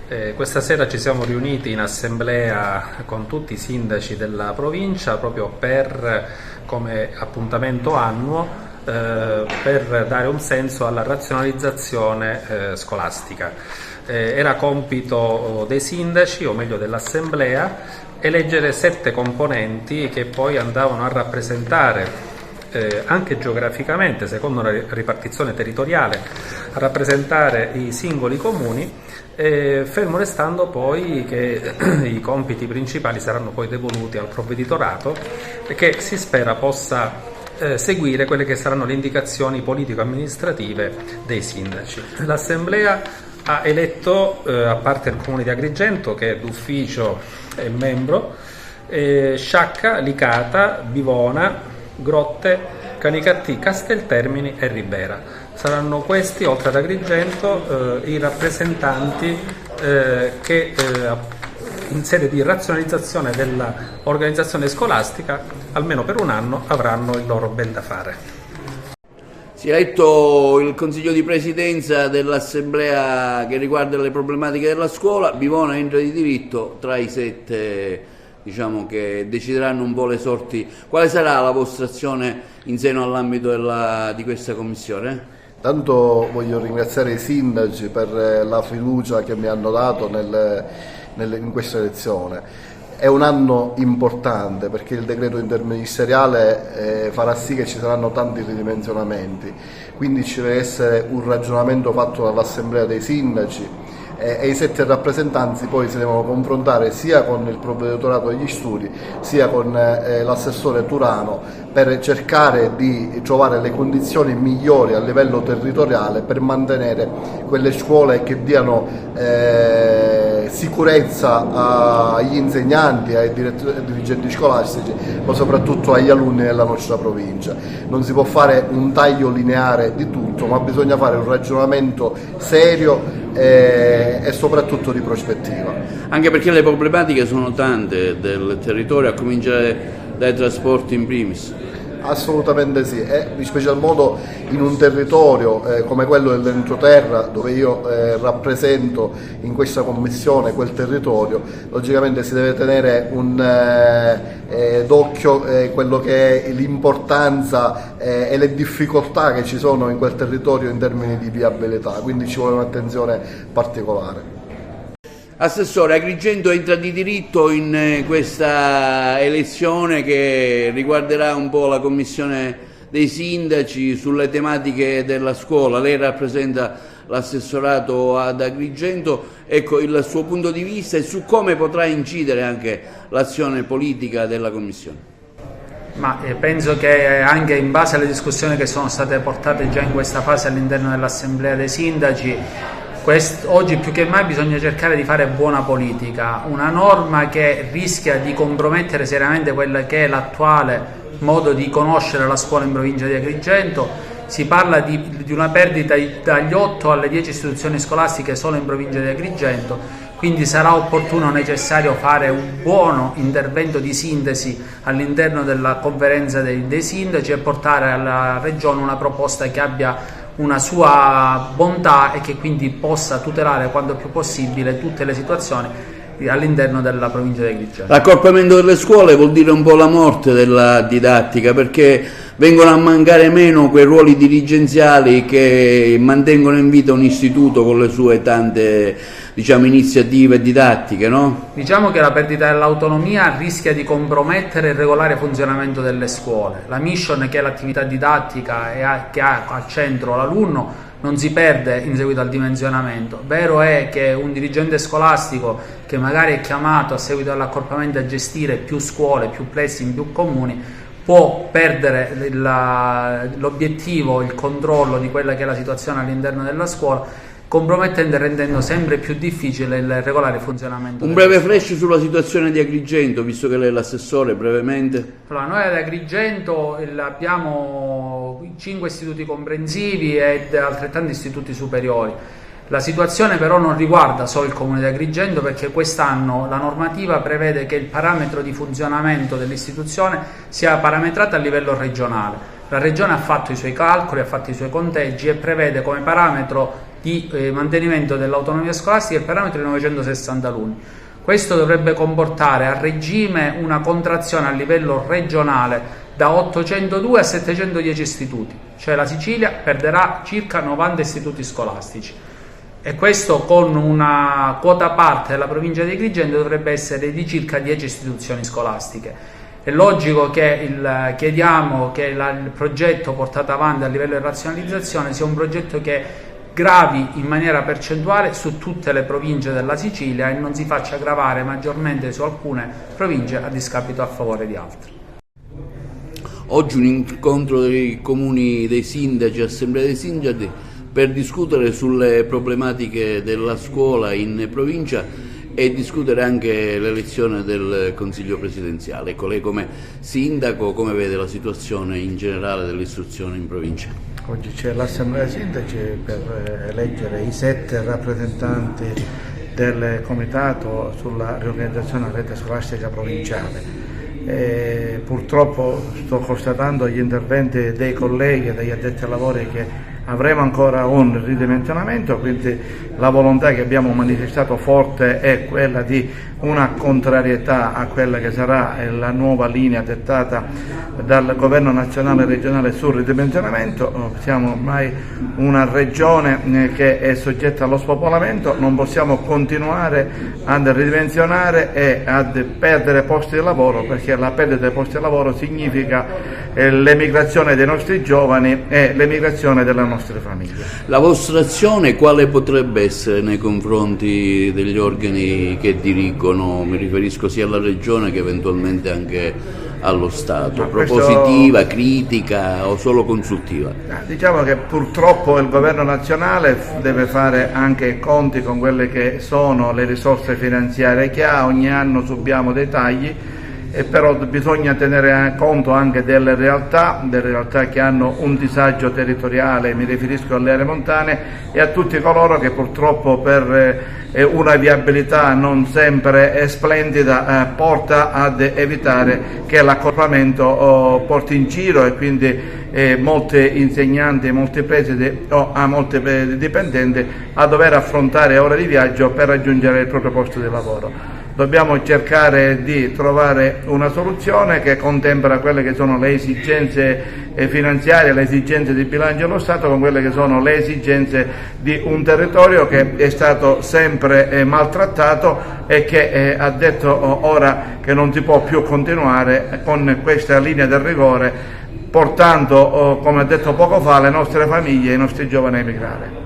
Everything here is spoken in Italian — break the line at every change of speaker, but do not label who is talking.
Questa sera ci siamo riuniti in assemblea con tutti i sindaci della provincia proprio come appuntamento annuo per dare un senso alla razionalizzazione scolastica. Era compito dei sindaci, o meglio dell'assemblea, eleggere 7 componenti che poi andavano a rappresentare anche geograficamente, secondo una ripartizione territoriale, a rappresentare i singoli comuni, fermo restando poi che i compiti principali saranno poi devoluti al provveditorato, che si spera possa seguire quelle che saranno le indicazioni politico-amministrative dei sindaci. L'Assemblea ha eletto, a parte il comune di Agrigento, che è d'ufficio e membro, Sciacca, Licata, Bivona, Grotte, Canicattì, Casteltermini e Ribera. Saranno questi, oltre ad Agrigento, i rappresentanti che in sede di razionalizzazione dell'organizzazione scolastica, almeno per un anno, avranno il loro ben da fare.
Si è eletto il Consiglio di Presidenza dell'Assemblea che riguarda le problematiche della scuola. Bivona entra di diritto tra i 7 che decideranno un po' le sorti. Quale sarà la vostra azione in seno all'ambito di questa commissione?
Tanto voglio ringraziare i sindaci per la fiducia che mi hanno dato in questa elezione. È un anno importante perché il decreto interministeriale farà sì che ci saranno tanti ridimensionamenti, quindi ci deve essere un ragionamento fatto dall'Assemblea dei sindaci e i 7 rappresentanti poi si devono confrontare sia con il provveditorato degli studi sia con l'assessore Turano per cercare di trovare le condizioni migliori a livello territoriale per mantenere quelle scuole che diano sicurezza agli insegnanti, ai dirigenti scolastici, ma soprattutto agli alunni della nostra provincia. Non si può fare un taglio lineare di tutto, ma bisogna fare un ragionamento serio e soprattutto di prospettiva.
Anche perché le problematiche sono tante del territorio, a cominciare dai trasporti in primis.
Assolutamente sì, e in special modo in un territorio come quello dell'entroterra, dove io rappresento in questa commissione quel territorio. Logicamente si deve tenere d'occhio quello che è l'importanza e le difficoltà che ci sono in quel territorio in termini di viabilità, quindi ci vuole un'attenzione particolare.
Assessore, Agrigento entra di diritto in questa elezione che riguarderà un po' la commissione dei sindaci sulle tematiche della scuola. Lei rappresenta l'assessorato ad Agrigento, ecco il suo punto di vista e su come potrà incidere anche l'azione politica della commissione.
Ma penso che anche in base alle discussioni che sono state portate già in questa fase all'interno dell'Assemblea dei Sindaci, oggi più che mai bisogna cercare di fare buona politica. Una norma che rischia di compromettere seriamente quella che è l'attuale modo di conoscere la scuola in provincia di Agrigento. Si parla di una perdita dagli 8 alle 10 istituzioni scolastiche solo in provincia di Agrigento, quindi sarà opportuno, necessario fare un buono intervento di sintesi all'interno della conferenza dei sindaci e portare alla Regione una proposta che abbia una sua bontà e che quindi possa tutelare quanto più possibile tutte le situazioni all'interno della provincia di Agrigento.
L'accorpamento delle scuole vuol dire un po' la morte della didattica, perché vengono a mancare meno quei ruoli dirigenziali che mantengono in vita un istituto con le sue tante iniziative didattiche, no?
Diciamo che la perdita dell'autonomia rischia di compromettere il regolare funzionamento delle scuole. La mission, che è l'attività didattica e che ha al centro l'alunno, non si perde in seguito al dimensionamento. Vero è che un dirigente scolastico che magari è chiamato a seguito dell'accorpamento a gestire più scuole, più plessi in più comuni, può perdere l'obiettivo, il controllo di quella che è la situazione all'interno della scuola, compromettendo e rendendo sempre più difficile il regolare funzionamento.
Un breve flash sulla situazione di Agrigento, visto che lei è l'assessore, brevemente.
Allora, noi ad Agrigento abbiamo 5 istituti comprensivi ed altrettanti istituti superiori. La situazione però non riguarda solo il comune di Agrigento, perché quest'anno la normativa prevede che il parametro di funzionamento dell'istituzione sia parametrato a livello regionale. La regione ha fatto i suoi calcoli, ha fatto i suoi conteggi e prevede come parametro di mantenimento dell'autonomia scolastica il parametro di 960 alunni. Questo dovrebbe comportare a regime una contrazione a livello regionale da 802 a 710 istituti, cioè la Sicilia perderà circa 90 istituti scolastici, e questo con una quota parte della provincia di Agrigento dovrebbe essere di circa 10 istituzioni scolastiche. È logico che chiediamo che il progetto portato avanti a livello di razionalizzazione sia un progetto che gravi in maniera percentuale su tutte le province della Sicilia e non si faccia gravare maggiormente su alcune province a discapito a favore di altre.
Oggi un incontro dei comuni, dei sindaci, assemblea dei sindaci, per discutere sulle problematiche della scuola in provincia e discutere anche l'elezione del Consiglio presidenziale. Ecco, lei come sindaco come vede la situazione in generale dell'istruzione in provincia?
Oggi c'è l'assemblea dei sindaci per eleggere i 7 rappresentanti del comitato sulla riorganizzazione della rete scolastica provinciale. Purtroppo sto constatando gli interventi dei colleghi e degli addetti ai lavori che avremo ancora un ridimensionamento, quindi la volontà che abbiamo manifestato forte è quella di una contrarietà a quella che sarà la nuova linea dettata dal governo nazionale e regionale sul ridimensionamento. Siamo ormai una regione che è soggetta allo spopolamento, non possiamo continuare ad ridimensionare e ad perdere posti di lavoro, perché la perdita dei posti di lavoro significa l'emigrazione dei nostri giovani e l'emigrazione delle nostre famiglie.
La vostra azione quale potrebbe essere nei confronti degli organi che dirigono? Mi riferisco sia alla Regione che eventualmente anche allo Stato. Propositiva, critica o solo consultiva?
Diciamo che purtroppo il governo nazionale deve fare anche i conti con quelle che sono le risorse finanziarie che ha, ogni anno subiamo dei tagli, e però bisogna tenere conto anche delle realtà che hanno un disagio territoriale, mi riferisco alle aree montane e a tutti coloro che purtroppo per una viabilità non sempre splendida porta ad evitare che l'accorpamento porti in giro, e quindi molti insegnanti, molti presidi o molti dipendenti a dover affrontare ore di viaggio per raggiungere il proprio posto di lavoro. Dobbiamo cercare di trovare una soluzione che contempera quelle che sono le esigenze finanziarie, le esigenze di bilancio dello Stato con quelle che sono le esigenze di un territorio che è stato sempre maltrattato e che ha detto ora che non si può più continuare con questa linea del rigore, portando, come ha detto poco fa, le nostre famiglie e i nostri giovani a emigrare.